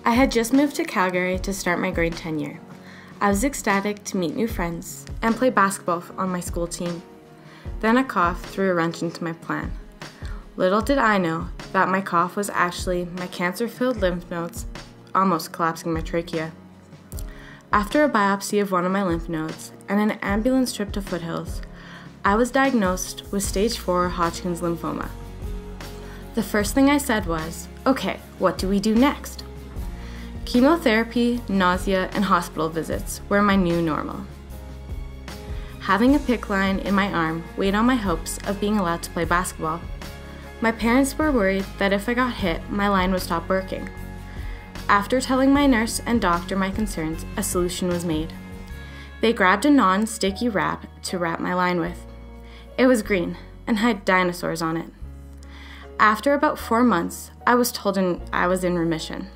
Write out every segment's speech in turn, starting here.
I had just moved to Calgary to start my grade 10 year. I was ecstatic to meet new friends and play basketball on my school team. Then a cough threw a wrench into my plan. Little did I know that my cough was actually my cancer-filled lymph nodes almost collapsing my trachea. After a biopsy of one of my lymph nodes and an ambulance trip to Foothills, I was diagnosed with stage 4 Hodgkin's lymphoma. The first thing I said was, okay, what do we do next? Chemotherapy, nausea, and hospital visits were my new normal. Having a PICC line in my arm weighed on my hopes of being allowed to play basketball. My parents were worried that if I got hit, my line would stop working. After telling my nurse and doctor my concerns, a solution was made. They grabbed a non-sticky wrap to wrap my line with. It was green and had dinosaurs on it. After about 4 months, I was told I was in remission.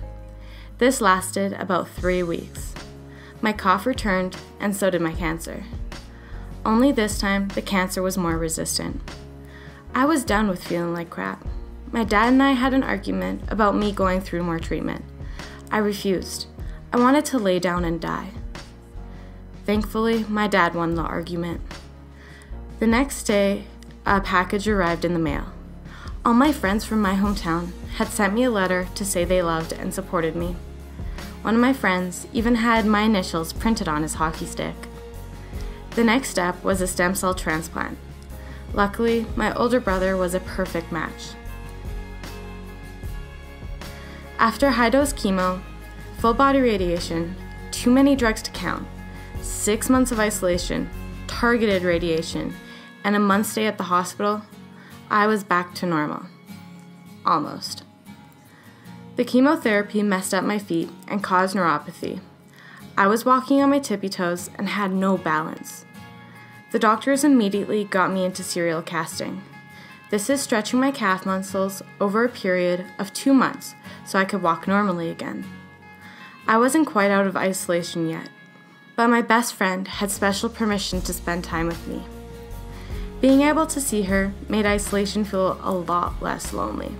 This lasted about 3 weeks. My cough returned, and so did my cancer. Only this time, the cancer was more resistant. I was done with feeling like crap. My dad and I had an argument about me going through more treatment. I refused. I wanted to lay down and die. Thankfully, my dad won the argument. The next day, a package arrived in the mail. All my friends from my hometown had sent me a letter to say they loved and supported me. One of my friends even had my initials printed on his hockey stick. The next step was a stem cell transplant. Luckily, my older brother was a perfect match. After high-dose chemo, full-body radiation, too many drugs to count, 6 months of isolation, targeted radiation, and a month's stay at the hospital, I was back to normal. Almost. The chemotherapy messed up my feet and caused neuropathy. I was walking on my tippy toes and had no balance. The doctors immediately got me into serial casting. This is stretching my calf muscles over a period of 2 months so I could walk normally again. I wasn't quite out of isolation yet, but my best friend had special permission to spend time with me. Being able to see her made isolation feel a lot less lonely.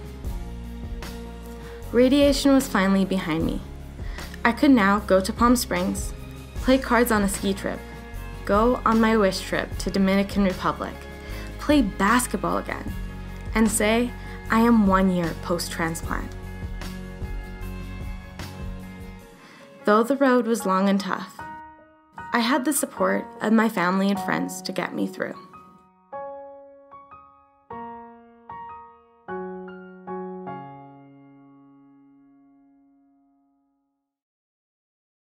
Radiation was finally behind me. I could now go to Palm Springs, play cards on a ski trip, go on my wish trip to Dominican Republic, play basketball again, and say I am 1 year post-transplant. Though the road was long and tough, I had the support of my family and friends to get me through.